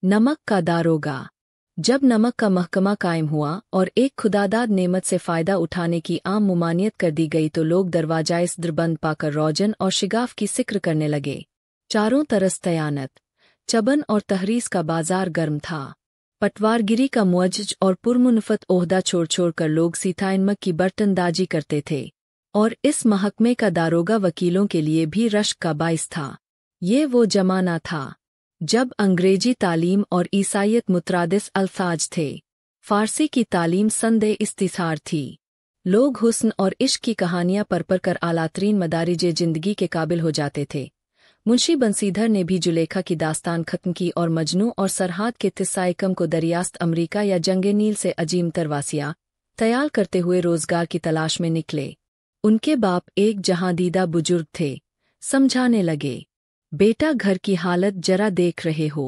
नमक का दारोगा। जब नमक का महकमा कायम हुआ और एक खुदादाद नेमत से फ़ायदा उठाने की आम मुमानियत कर दी गई तो लोग दरवाज़ाए सद्र बंद पाकर रौजन और शिगाफ की सिक्र करने लगे। चारों तरफ तयानत, चबन और तहरीस का बाजार गर्म था। पटवारगिरी का मुअज्जज और पुरमुनफ़त ओहदा छोड़ छोड़ कर लोग सीताइनमक की बर्तनदाजी करते थे, और इस महकमे का दारोगा वकीलों के लिए भी रश्क का बाइस था। ये वो जमाना था जब अंग्रेजी तालीम और ईसाइयत मुतरादिस अल्फाज थे। फ़ारसी की तालीम संदे इस्तिसार थी। लोग हुस्न और इश्क की कहानियाँ पढ़ कर आलातरीन मदारिजे ज़िंदगी के काबिल हो जाते थे। मुंशी बंसीधर ने भी जुलेखा की दास्तान ख़त्म की और मजनू और सरहाद के तिस्साइकम को दरियास्त अमरीका या जंगे नील से अजीम तरवासिया तैयार करते हुए रोज़गार की तलाश में निकले। उनके बाप एक जहांदीदा बुजुर्ग थे। समझाने लगे, बेटा घर की हालत जरा देख रहे हो,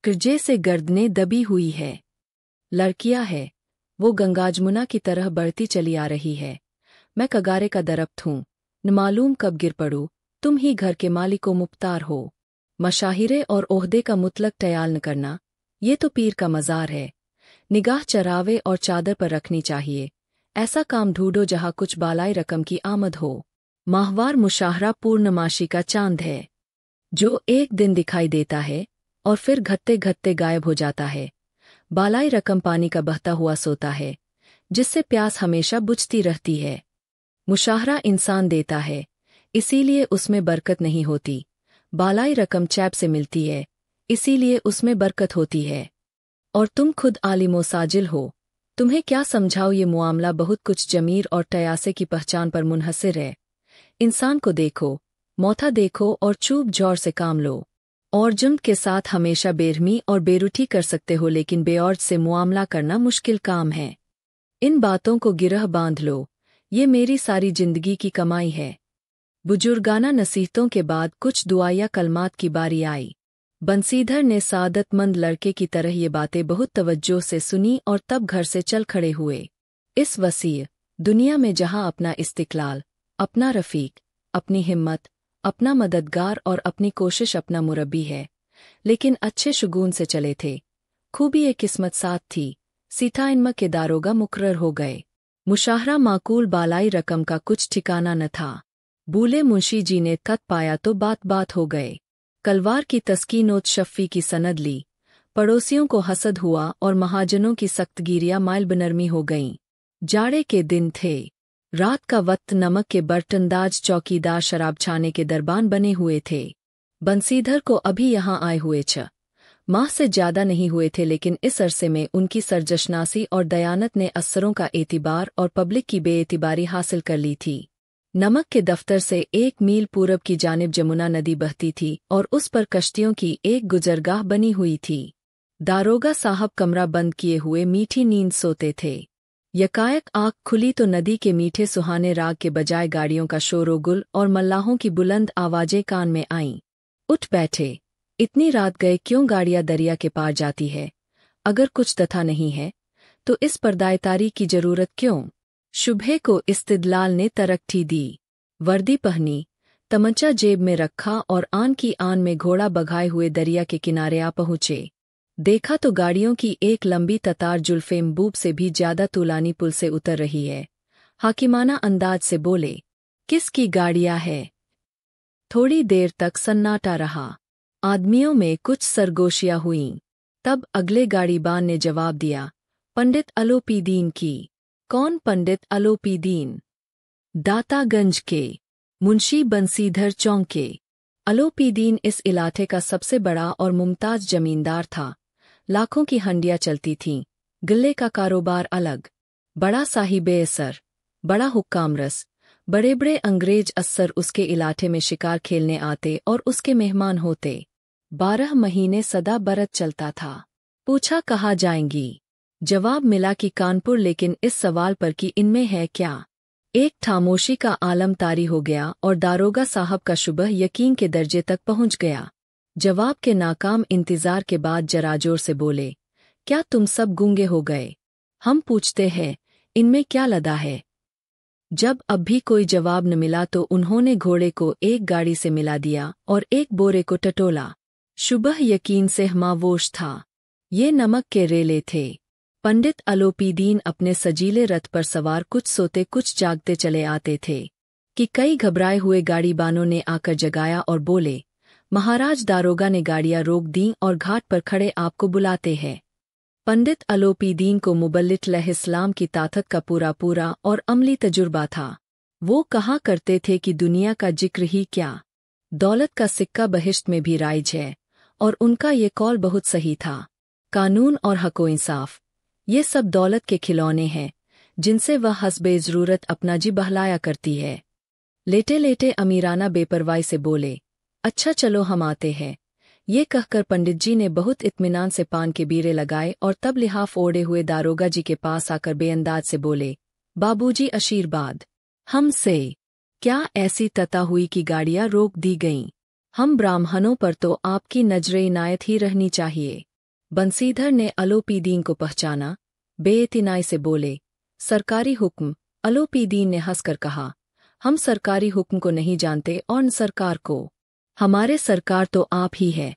कर्जे से गर्दनें दबी हुई है। लड़कियां है, वो गंगाजमुना की तरह बढ़ती चली आ रही है। मैं कगारे का दरख्त हूँ, न मालूम कब गिर पड़ूँ, तुम ही घर के मालिको मुख्तार हो। मशाहिरे और ओहदे का मुतलक टयाल न करना, ये तो पीर का मज़ार है। निगाह चरावे और चादर पर रखनी चाहिए। ऐसा काम ढूंढो जहाँ कुछ बालाई रकम की आमद हो। माहवार मुशाहरा पूर्णमाशी का चांद है, जो एक दिन दिखाई देता है और फिर घटते घटते गायब हो जाता है। बालाई रकम पानी का बहता हुआ सोता है, जिससे प्यास हमेशा बुझती रहती है। मुशाहरा इंसान देता है, इसीलिए उसमें बरकत नहीं होती। बालाई रकम चैप से मिलती है, इसीलिए उसमें बरकत होती है। और तुम खुद आलिमो साजिल हो, तुम्हें क्या समझाओ, ये मुआमला बहुत कुछ जमीर और टयासे की पहचान पर मुनहसिर है। इंसान को देखो, मौथा देखो और चूप जौर से काम लो। और जुम्द के साथ हमेशा बेरहमी और बेरुठी कर सकते हो, लेकिन बेऔर्ज से मुआमला करना मुश्किल काम है। इन बातों को गिरह बांध लो, ये मेरी सारी जिंदगी की कमाई है। बुजुर्गाना नसीहतों के बाद कुछ दुआया कलमात की बारी आई। बंसीधर ने सादतमंद लड़के की तरह ये बातें बहुत तवज्जो से सुनी और तब घर से चल खड़े हुए। इस वसीय दुनिया में जहाँ अपना इस्तिक्लाल, अपना रफ़ीक, अपनी हिम्मत, अपना मददगार और अपनी कोशिश अपना मुरब्बी है, लेकिन अच्छे शुगून से चले थे। खूबी एक किस्मत साथ थी। सीताइनमक के दारोगा मुकर्रर हो गए। मुशाहरा माकूल बालाई रकम का कुछ ठिकाना न था। बूले मुंशी जी ने तत पाया तो बात बात हो गए। कलवार की तस्कीनोत शफ़ी की सनद ली। पड़ोसियों को हसद हुआ और महाजनों की सख्तगिरियाँ माइल बनरमी हो गईं। जाड़े के दिन थे। रात का वक्त नमक के बर्तनदाज चौकीदार शराबछाने के दरबान बने हुए थे। बंसीधर को अभी यहाँ आए हुए 6 माह से ज्यादा नहीं हुए थे, लेकिन इस अरसे में उनकी सरजशनासी और दयानत ने असरों का एतिबार और पब्लिक की बेएतिबारी हासिल कर ली थी। नमक के दफ्तर से 1 मील पूरब की जानिब जमुना नदी बहती थी और उस पर कश्तियों की एक गुजरगाह बनी हुई थी। दारोगा साहब कमरा बंद किए हुए मीठी नींद सोते थे। यकायक आँख खुली तो नदी के मीठे सुहाने राग के बजाय गाड़ियों का शोरोगुल और मल्लाहों की बुलंद आवाजें कान में आईं। उठ बैठे, इतनी रात गए क्यों गाड़ियाँ दरिया के पार जाती है? अगर कुछ तथा नहीं है तो इस परदायतारी की जरूरत क्यों? शुभे को इस्तिदलाल ने तरक्की दी। वर्दी पहनी, तमंचा जेब में रखा और आन की आन में घोड़ा बघाए हुए दरिया के किनारे आ पहुँचे। देखा तो गाड़ियों की एक लंबी कतार जुल्फे महबूब से भी ज्यादा तूलानी पुल से उतर रही है। हाकिमाना अंदाज से बोले, किसकी गाड़ियाँ है? थोड़ी देर तक सन्नाटा रहा। आदमियों में कुछ सरगोशियाँ हुईं। तब अगले गाड़ीबान ने जवाब दिया, पंडित अलोपीदीन की। कौन पंडित अलोपीदीन? दातागंज के मुंशी बंसीधर चौंके। अलोपीदीन इस इलाके का सबसे बड़ा और मुमताज जमींदार था। लाखों की हंडियाँ चलती थीं। गल्ले का कारोबार अलग। बड़ा साहिबे असर, बड़ा हुक्कामरस, बड़े बड़े अंग्रेज अफसर उसके इलाके में शिकार खेलने आते और उसके मेहमान होते। 12 महीने सदा बरत चलता था। पूछा कहाँ जाएंगी? जवाब मिला कि कानपुर, लेकिन इस सवाल पर कि इनमें है क्या? एक खामोशी का आलम तारी हो गया और दारोगा साहब का शुबह यकीन के दर्जे तक पहुंच गया। जवाब के नाकाम इंतजार के बाद जराजोर से बोले, क्या तुम सब गूंगे हो गए? हम पूछते हैं, इनमें क्या लदा है? जब अब भी कोई जवाब न मिला तो उन्होंने घोड़े को एक गाड़ी से मिला दिया और एक बोरे को टटोला। शुबह यकीन से हमावोश था। ये नमक के रेले थे। पंडित अलोपीदीन अपने सजीले रथ पर सवार कुछ सोते कुछ जागते चले आते थे कि कई घबराए हुए गाड़ीबानों ने आकर जगाया और बोले, महाराज दारोगा ने गाड़ियां रोक दी और घाट पर खड़े आपको बुलाते हैं। पंडित अलोपीदीन को मुबल्लिग इस्लाम की ताकत का पूरा और अमली तजुर्बा था। वो कहा करते थे कि दुनिया का जिक्र ही क्या, दौलत का सिक्का बहिश्त में भी राइज है, और उनका ये कौल बहुत सही था। कानून और हको इंसाफ, ये सब दौलत के खिलौने हैं जिनसे वह हस्बे ज़रूरत अपना जी बहलाया करती है। लेटे लेटे अमीराना बेपरवाही से बोले, अच्छा चलो हम आते हैं। ये कहकर पंडित जी ने बहुत इत्मीनान से पान के बीरे लगाए और तब लिहाफ ओढ़े हुए दारोगा जी के पास आकर बेअंदाज से बोले, बाबूजी आशीर्वाद। हमसे क्या ऐसी तता हुई कि गाड़ियां रोक दी गईं? हम ब्राह्मणों पर तो आपकी नजरे इनायत ही रहनी चाहिए। बंसीधर ने अलोपीदीन को पहचाना, बेइतनाई से बोले, सरकारी हुक्म। अलोपीदीन ने हंसकर कहा, हम सरकारी हुक्म को नहीं जानते और न सरकार को। हमारे सरकार तो आप ही है।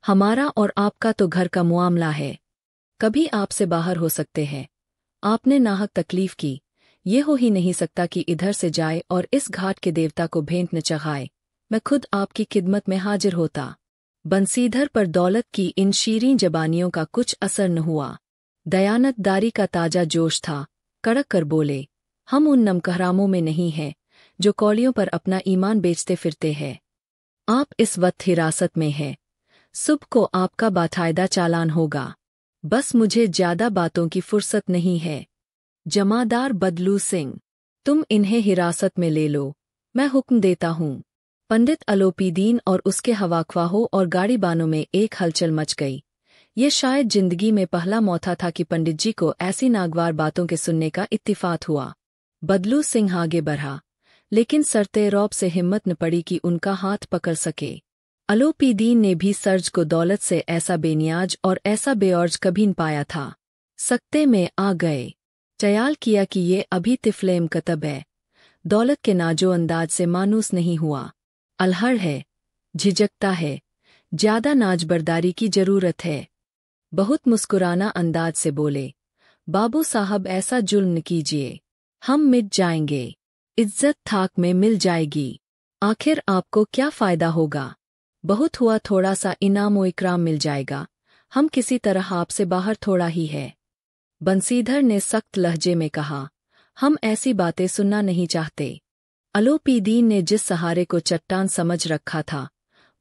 हमारा और आपका तो घर का मामला है, कभी आपसे बाहर हो सकते हैं। आपने नाहक तकलीफ की, ये हो ही नहीं सकता कि इधर से जाए और इस घाट के देवता को भेंट न चढ़ाए। मैं खुद आपकी खिदमत में हाजिर होता। बंसीधर पर दौलत की इन शीरीं जबानियों का कुछ असर न हुआ। दयानतदारी का ताजा जोश था। कड़क कर बोले, हम उन नमकहरामों में नहीं हैं जो कौड़ियों पर अपना ईमान बेचते फिरते हैं। आप इस वक्त हिरासत में हैं। सुबह को आपका बाकायदा चालान होगा। बस मुझे ज्यादा बातों की फुर्सत नहीं है। जमादार बदलू सिंह, तुम इन्हें हिरासत में ले लो, मैं हुक्म देता हूँ। पंडित अलोपीदीन और उसके हवाख्वाहों और गाड़ीबानों में एक हलचल मच गई। ये शायद जिंदगी में पहला मौका था कि पंडित जी को ऐसी नागवार बातों के सुनने का इत्तिफाक हुआ। बदलू सिंह आगे बढ़ा, लेकिन सरते रौब से हिम्मत न पड़ी कि उनका हाथ पकड़ सके। अलोपीदीन ने भी सर्ज को दौलत से ऐसा बेनियाज और ऐसा बेऔर्ज कभी न पाया था। सकते में आ गए। ख्याल किया कि ये अभी तिफले मुकतब है। दौलत के नाजो अंदाज से मानूस नहीं हुआ। अलहड़ है, झिझकता है, ज्यादा नाजबरदारी की जरूरत है। बहुत मुस्कुराना अंदाज से बोले, बाबू साहब ऐसा जुल्म न कीजिए, हम मिट जाएंगे, इज्जत थाक में मिल जाएगी। आखिर आपको क्या फायदा होगा? बहुत हुआ थोड़ा सा इनाम व इकराम मिल जाएगा। हम किसी तरह आपसे बाहर थोड़ा ही है। बंसीधर ने सख्त लहजे में कहा, हम ऐसी बातें सुनना नहीं चाहते। अलोपीदीन ने जिस सहारे को चट्टान समझ रखा था,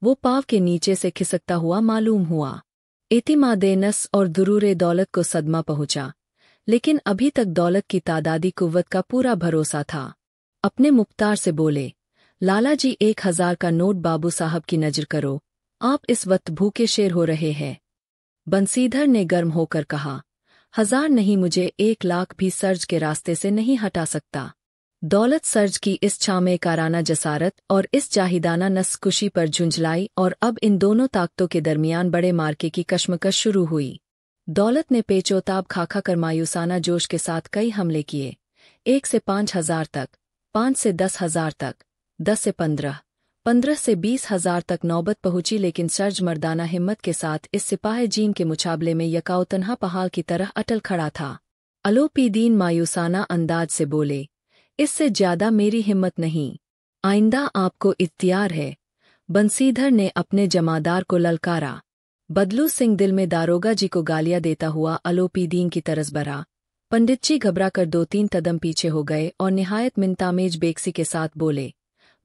वो पाँव के नीचे से खिसकता हुआ मालूम हुआ। एतिमाद-ए-नफ्स और दुरूर दौलत को सदमा पहुंचा, लेकिन अभी तक दौलत की तादादी कुव्वत का पूरा भरोसा था। अपने मुख्तार से बोले, लाला जी 1000 का नोट बाबू साहब की नजर करो, आप इस वक्त भूखे शेर हो रहे हैं। बंसीधर ने गर्म होकर कहा, 1000 नहीं, मुझे 1 लाख भी सर्ज के रास्ते से नहीं हटा सकता। दौलत सर्ज की इस छामे काराना जसारत और इस जाहिदाना नस्कुशी पर झुंझलाई और अब इन दोनों ताकतों के दरमियान बड़े मार्के की कशमकश शुरू हुई। दौलत ने पेचोताब खाखा कर मायूसाना जोश के साथ कई हमले किए। 1 से 5000 तक, 5 से 10,000 तक, 10 से 15, 15 से 20,000 तक नौबत पहुंची, लेकिन सर्ज मर्दाना हिम्मत के साथ इस सिपाही जीन के मुकाबले में यकाउतन्हा पहाड़ की तरह अटल खड़ा था। अलोपीदीन मायूसाना अंदाज से बोले, इससे ज्यादा मेरी हिम्मत नहीं, आइंदा आपको इख्तियार है। बंसीधर ने अपने जमादार को ललकारा। बदलू सिंह दिल में दारोगा जी को गालियां देता हुआ अलोपीदीन की तरस बढ़ा। पंडित जी घबरा कर 2-3 कदम पीछे हो गए और निहायत मिन्तामेज बेकसी के साथ बोले,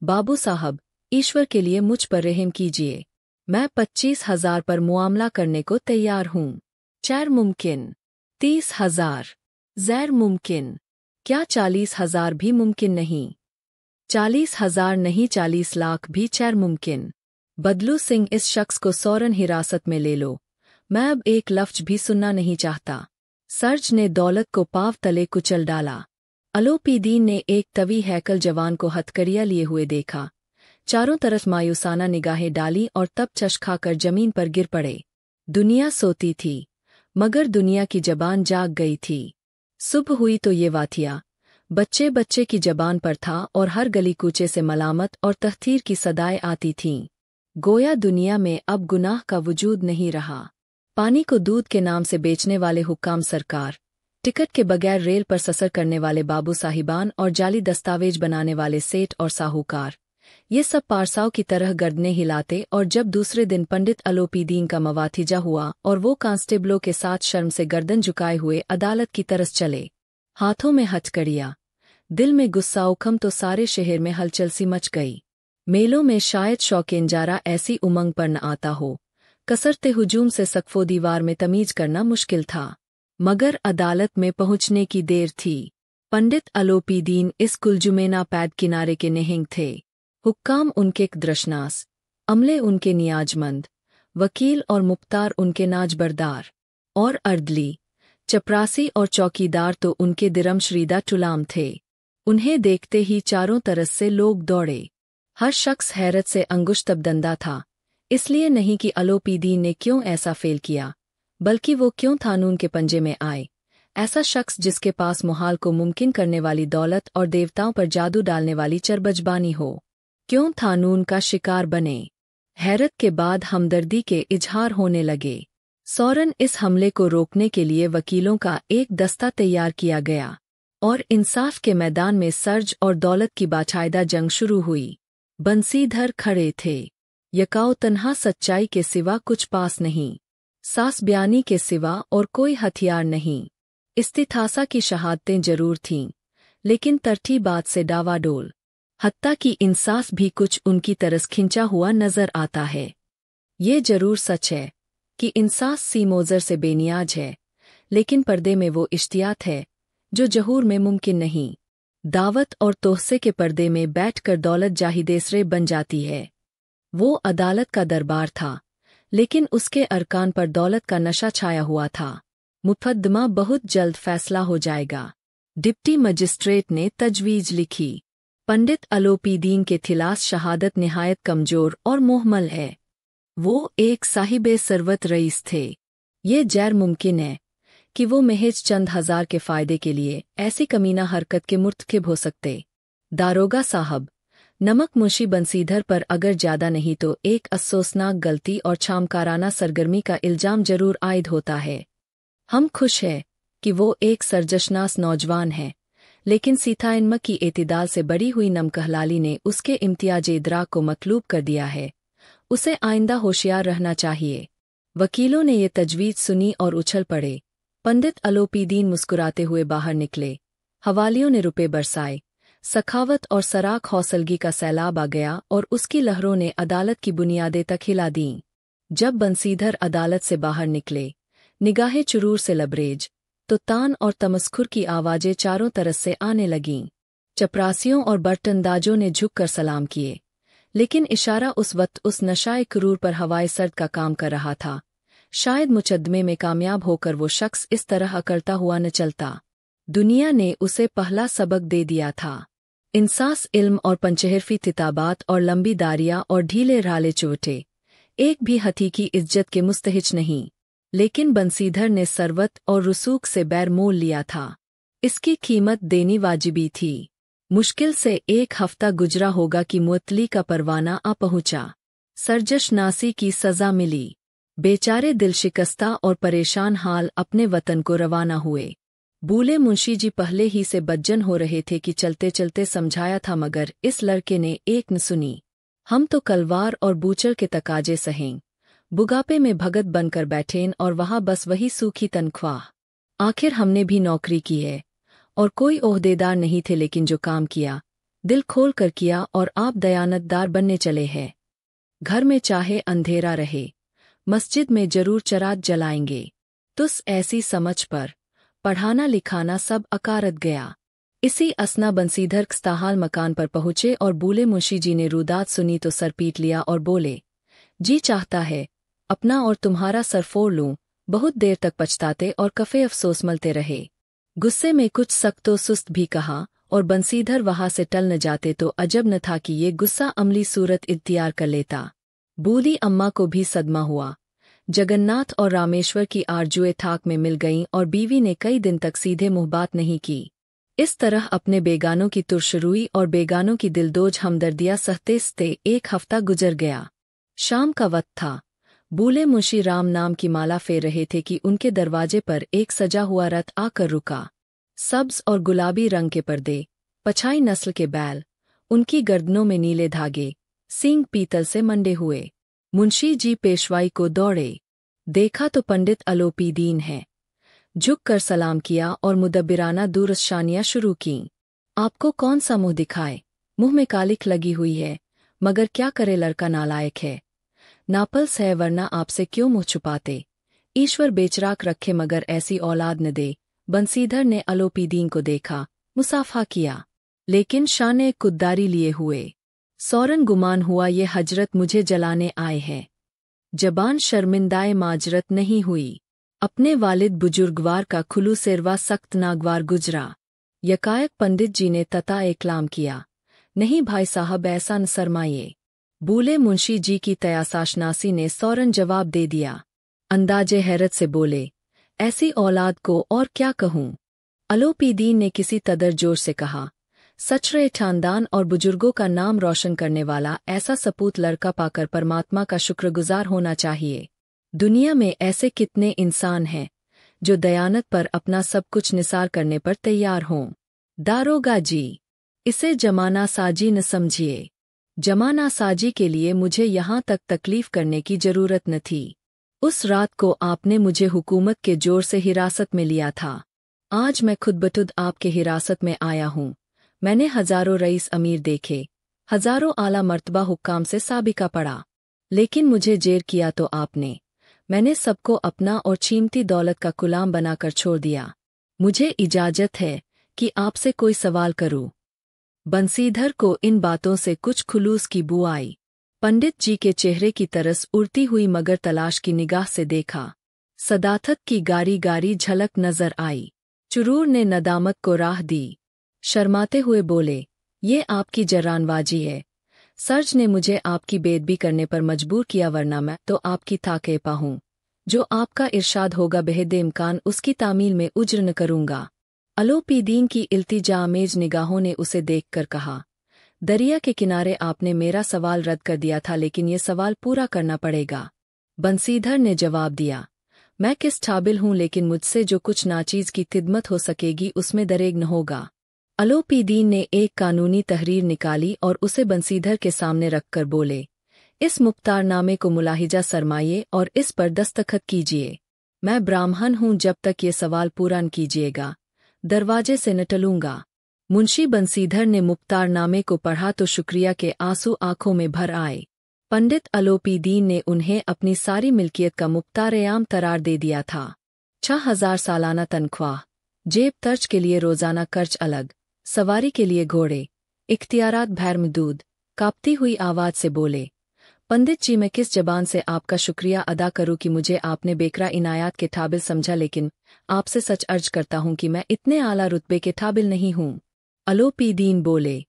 बाबू साहब, ईश्वर के लिए मुझ पर रहम कीजिए। मैं 25,000 पर मुआमला करने को तैयार हूँ। 4 मुमकिन, 30,000, ज़ैर मुमकिन, क्या 40,000 भी मुमकिन नहीं? 40,000 नहीं, 40 लाख भी 4 मुमकिन। बदलू सिंह, इस शख्स को सौरन हिरासत में ले लो, मैं अब एक लफ्ज भी सुनना नहीं चाहता। सर्ज ने दौलत को पाव तले कुचल डाला। अलोपीदीन ने एक तवी हैकल जवान को हथकड़ियां लिए हुए देखा, चारों तरफ मायूसाना निगाहें डाली और तब चश खाकर जमीन पर गिर पड़े। दुनिया सोती थी, मगर दुनिया की जबान जाग गई थी। सुबह हुई तो ये वाथिया बच्चे बच्चे की जबान पर था और हर गली कूचे से मलामत और तहतीर की सदाएं आती थीं। गोया दुनिया में अब गुनाह का वजूद नहीं रहा। पानी को दूध के नाम से बेचने वाले हुक्काम सरकार, टिकट के बगैर रेल पर सफर करने वाले बाबू साहिबान और जाली दस्तावेज बनाने वाले सेठ और साहूकार, ये सब पारसाओं की तरह गर्दनें हिलाते। और जब दूसरे दिन पंडित अलोपीदीन का मवाथिजा हुआ और वो कांस्टेबलों के साथ शर्म से गर्दन झुकाए हुए अदालत की तरफ चले, हाथों में हथकड़ियां, दिल में गुस्सा उखम, तो सारे शहर में हलचल सी मच गई। मेलों में शायद शौकीनजारा ऐसी उमंग पर न आता हो, कसरते हुजूम से सक़्फ़ो दीवार में तमीज करना मुश्किल था। मगर अदालत में पहुंचने की देर थी। पंडित अलोपीदीन इस कुलजुमेना पैद किनारे के नेहिंग थे। हुक्काम उनके द्रशनास, अमले उनके नियाजमंद, वकील और मुख्तार उनके नाजबरदार, और अर्दली, चपरासी और चौकीदार तो उनके दिरम श्रीदा टुलाम थे। उन्हें देखते ही चारों तरफ से लोग दौड़े। हर शख्स हैरत से अंगुशतबदंदा था, इसलिए नहीं कि अलोपीदीन ने क्यों ऐसा फेल किया, बल्कि वो क्यों कानून के पंजे में आए। ऐसा शख्स जिसके पास मुहाल को मुमकिन करने वाली दौलत और देवताओं पर जादू डालने वाली चरबजबानी हो, क्यों कानून का शिकार बने। हैरत के बाद हमदर्दी के इजहार होने लगे। सौरन इस हमले को रोकने के लिए वकीलों का एक दस्ता तैयार किया गया और इंसाफ के मैदान में सर्ज और दौलत की बाकायदा जंग शुरू हुई। बंसीधर खड़े थे। यकाओ तन्हा सच्चाई के सिवा कुछ पास नहीं, सास बयानी के सिवा और कोई हथियार नहीं। इस्तिथासा की शहादतें जरूर थीं, लेकिन तरतीबात से डावाडोल, हत्ता कि इंसास भी कुछ उनकी तरस खिंचा हुआ नजर आता है। ये जरूर सच है कि इंसास सीमोज़र से बेनियाज है, लेकिन पर्दे में वो इश्तियात है जो जहूर में मुमकिन नहीं। दावत और तोहसे के पर्दे में बैठकर दौलत जाहिदेसरे बन जाती है। वो अदालत का दरबार था, लेकिन उसके अरकान पर दौलत का नशा छाया हुआ था। मुकद्दमा बहुत जल्द फैसला हो जाएगा। डिप्टी मजिस्ट्रेट ने तजवीज लिखी। पंडित अलोपीदीन के खिलाफ शहादत निहायत कमजोर और मुहमल है। वो एक साहिबे सरवत रईस थे। ये गैर मुमकिन है कि वो महज चंद हजार के फायदे के लिए ऐसी कमीना हरकत के मुर्तकिब हो सकते। दारोगा साहब, नमक मुंशी बंसीधर पर अगर ज्यादा नहीं तो एक अफसोसनाक गलती और छामकाराना सरगर्मी का इल्जाम जरूर आयद होता है। हम खुश हैं कि वो एक सरजशनास नौजवान है, लेकिन सीथाइन्म की एतिदाल से बड़ी हुई नमकहलाली ने उसके इम्तियाज इदराक को मतलूब कर दिया है। उसे आइंदा होशियार रहना चाहिए। वकीलों ने ये तजवीज सुनी और उछल पड़े। पंडित अलोपीदीन मुस्कुराते हुए बाहर निकले। हवालियों ने रुपए बरसाए। सखावत और सराख हौसलगी का सैलाब आ गया और उसकी लहरों ने अदालत की बुनियादें तक हिला दीं। जब बंसीधर अदालत से बाहर निकले, निगाहें चुरूर से लबरेज, तो तान और तमस्खुर की आवाजें चारों तरफ से आने लगीं। चपरासियों और बर्तनदाजों ने झुककर सलाम किए, लेकिन इशारा उस वक्त उस नशाए क्रूर पर हवाए सर्द का काम कर रहा था। शायद मुकद्दमे में कामयाब होकर वो शख्स इस तरह अकड़ता हुआ न चलता। दुनिया ने उसे पहला सबक दे दिया था। इंसास, इल्म और पंचहरफी किताबात और लंबी दारियां और ढीले राले चोटे एक भी हथीकी इज्जत के मुस्तहिज नहीं। लेकिन बंसीधर ने सरवत और रसूख से बैर मोल लिया था। इसकी कीमत देनी वाजिबी थी। मुश्किल से एक हफ्ता गुजरा होगा कि मुअत्तली का परवाना आ पहुंचा। सरजशनासी की सजा मिली। बेचारे दिलशिकस्ता और परेशान हाल अपने वतन को रवाना हुए। बूले मुंशी जी पहले ही से बज्जन हो रहे थे कि चलते चलते समझाया था, मगर इस लड़के ने एक न सुनी। हम तो कलवार और बूचर के तकाजे सहें, बुगापे में भगत बनकर बैठें और वहां बस वही सूखी तनख्वाह। आखिर हमने भी नौकरी की है और कोई ओहदेदार नहीं थे, लेकिन जो काम किया दिल खोल कर किया और आप दयानतदार बनने चले हैं। घर में चाहे अंधेरा रहे, मस्जिद में जरूर चराग जलाएंगे। तुस ऐसी समझ पर पढ़ाना लिखाना सब अकारत गया। इसी असना बंसीधर खस्ताहाल मकान पर पहुंचे और बूले मुंशी जी ने रुदात सुनी तो सर पीट लिया और बोले, जी चाहता है अपना और तुम्हारा सर फोड़ लूं। बहुत देर तक पछताते और कफे अफसोस मलते रहे। गुस्से में कुछ सख्त तो सुस्त भी कहा और बंसीधर वहां से टल न जाते तो अजब न था कि ये गुस्सा अमली सूरत इख्तियार कर लेता। बूढ़ी अम्मा को भी सदमा हुआ। जगन्नाथ और रामेश्वर की आरजुएं थाक में मिल गईं और बीवी ने कई दिन तक सीधे मुंह बात नहीं की। इस तरह अपने बेगानों की तुरशरुई और बेगानों की दिलदोज हमदर्दियां सहते सहते एक हफ्ता गुजर गया। शाम का वक्त था। बूले मुंशी राम नाम की माला फेर रहे थे कि उनके दरवाजे पर एक सजा हुआ रथ आकर रुका। सब्ज और गुलाबी रंग के पर्दे, पछाई नस्ल के बैल, उनकी गर्दनों में नीले धागे, सींग पीतल से मंडे हुए। मुंशी जी पेशवाई को दौड़े, देखा तो पंडित अलोपीदीन है। झुक कर सलाम किया और मुदब्बिराना दूरशानियाँ शुरू कीं। आपको कौन सा मुंह दिखाए, मुंह में कालिख लगी हुई है, मगर क्या करे, लड़का नालायक है। नापल्स है, वरना आपसे क्यों मुंह छुपाते। ईश्वर बेचराक रखे मगर ऐसी औलाद न दे। बंसीधर ने अलोपीदीन को देखा, मुसाफा किया, लेकिन शाने कुद्दारी लिए हुए। सौरन गुमान हुआ ये हजरत मुझे जलाने आए हैं। जबान शर्मिंदाए माजरत नहीं हुई। अपने वालिद बुजुर्गवार का खुलू सेरवा सख्त नागवार गुजरा। यकायक पंडित जी ने तता एकलाम किया, नहीं भाई साहब, ऐसा न सरमाइए। बूले मुंशी जी की तयासाशनासी ने सौरन जवाब दे दिया। अंदाजे हैरत से बोले, ऐसी औलाद को और क्या कहूँ। अलोपीदीन ने किसी तदर जोर से कहा, सचरे खानदान और बुजुर्गों का नाम रोशन करने वाला ऐसा सपूत लड़का पाकर परमात्मा का शुक्रगुजार होना चाहिए। दुनिया में ऐसे कितने इंसान हैं जो दयानत पर अपना सब कुछ निसार करने पर तैयार हों। दारोगा जी, इसे जमाना साजी न समझिए। जमाना साजी के लिए मुझे यहाँ तक तकलीफ करने की जरूरत न थी। उस रात को आपने मुझे हुकूमत के जोर से हिरासत में लिया था। आज मैं खुद बखुद आपके हिरासत में आया हूँ। मैंने हजारों रईस अमीर देखे, हजारों आला मर्तबा हुक्काम से साबिका पड़ा, लेकिन मुझे जेर किया तो आपने। मैंने सबको अपना और कीमती दौलत का गुलाम बनाकर छोड़ दिया। मुझे इजाजत है कि आपसे कोई सवाल करूं। बंसीधर को इन बातों से कुछ खुलूस की बू आई। पंडित जी के चेहरे की तरस उड़ती हुई मगर तलाश की निगाह से देखा। सदाकत की गारी गारी झलक नजर आई। चुरूर ने नदामत को राह दी। शर्माते हुए बोले, ये आपकी जरानबाजी है। सर्ज ने मुझे आपकी बेदबी करने पर मजबूर किया, वरना मैं तो आपकी ताकेपा हूँ। जो आपका इरशाद होगा बेहद इम्कान उसकी तामील में उज्र न करूँगा। अलोपीदीन की इल्तिजामेज निगाहों ने उसे देखकर कहा, दरिया के किनारे आपने मेरा सवाल रद्द कर दिया था, लेकिन ये सवाल पूरा करना पड़ेगा। बंसीधर ने जवाब दिया, मैं किस काबिल हूँ, लेकिन मुझसे जो कुछ नाचीज की खिदमत हो सकेगी उसमें दरेग न होगा। अलोपीदीन ने एक कानूनी तहरीर निकाली और उसे बंसीधर के सामने रखकर बोले, इस मुख्तारनामे को मुलाहिजा सरमाइए और इस पर दस्तखत कीजिए। मैं ब्राह्मण हूँ, जब तक ये सवाल पूरा न कीजिएगा दरवाजे से न टलूंगा। मुंशी बंसीधर ने मुख्तारनामे को पढ़ा तो शुक्रिया के आंसू आंखों में भर आए। पंडित अलोपीदीन ने उन्हें अपनी सारी मिल्कियत का मुख्तार-ए-आम करार दे दिया था। 6000 सालाना तनख्वाह, जेब तर्ज के लिए रोजाना कर्ज अलग, सवारी के लिए घोड़े, इख्तियारात भैरमदूद। कांपती हुई आवाज से बोले, पंडित जी, मैं किस जबान से आपका शुक्रिया अदा करूं कि मुझे आपने बेकरा इनायात के काबिल समझा, लेकिन आपसे सच अर्ज करता हूं कि मैं इतने आला रुतबे के काबिल नहीं हूं। अलोपीदीन बोले,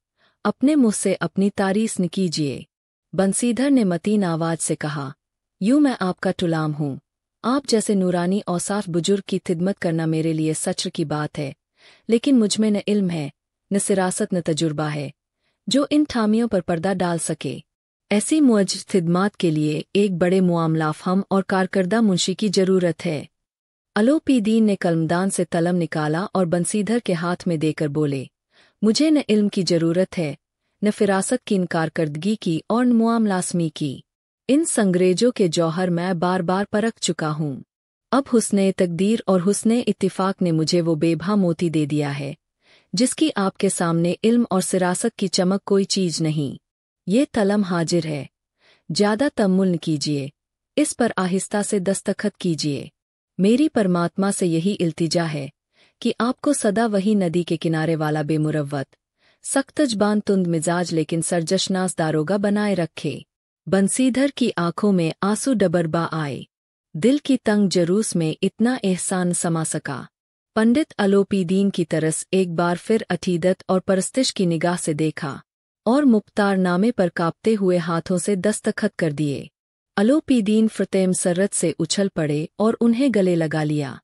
अपने मुँह से अपनी तारीफ न कीजिए। बंसीधर ने मतीन आवाज से कहा, यूं मैं आपका गुलाम हूँ। आप जैसे नूरानी औसाफ बुजुर्ग की खिदमत करना मेरे लिए सच्र की बात है, लेकिन मुझमें न इल्म है, न सिरासत, न तजुर्बा है जो इन ठामियों पर पर्दा डाल सके। ऐसी मुअज्जज खिदमत के लिए एक बड़े मुआमलाफहम और कारकर्दा मुंशी की जरूरत है। अलोपीदीन ने कलमदान से कलम निकाला और बंसीधर के हाथ में देकर बोले, मुझे न इल्म की जरूरत है, न फिरासत की, न कारकर्दगी की और न मुआमलासमी की। इन संग्रेजों के जौहर मैं बार बार परख चुका हूँ। अब हुस्ने तकदीर और हुस्ने इत्तिफाक ने मुझे वो बेभा मोती दे दिया है जिसकी आपके सामने इल्म और सिरासत की चमक कोई चीज नहीं। ये कलम हाजिर है, ज्यादा तअम्मुल न कीजिए, इस पर आहिस्ता से दस्तखत कीजिए। मेरी परमात्मा से यही इल्तिजा है कि आपको सदा वही नदी के किनारे वाला बेमुरव्वत, सख्तजबान, तुंद मिजाज लेकिन सरजशनास दारोगा बनाए रखे। बंसीधर की आंखों में आंसू डबरबा आए। दिल की तंग जरूस में इतना एहसान समा सका। पंडित अलोपीदीन की तरस एक बार फिर अकीदत और परस्तिश की निगाह से देखा और मुख्तारनामे पर कांपते हुए हाथों से दस्तखत कर दिए। अलोपीदीन फतेम सरत से उछल पड़े और उन्हें गले लगा लिया।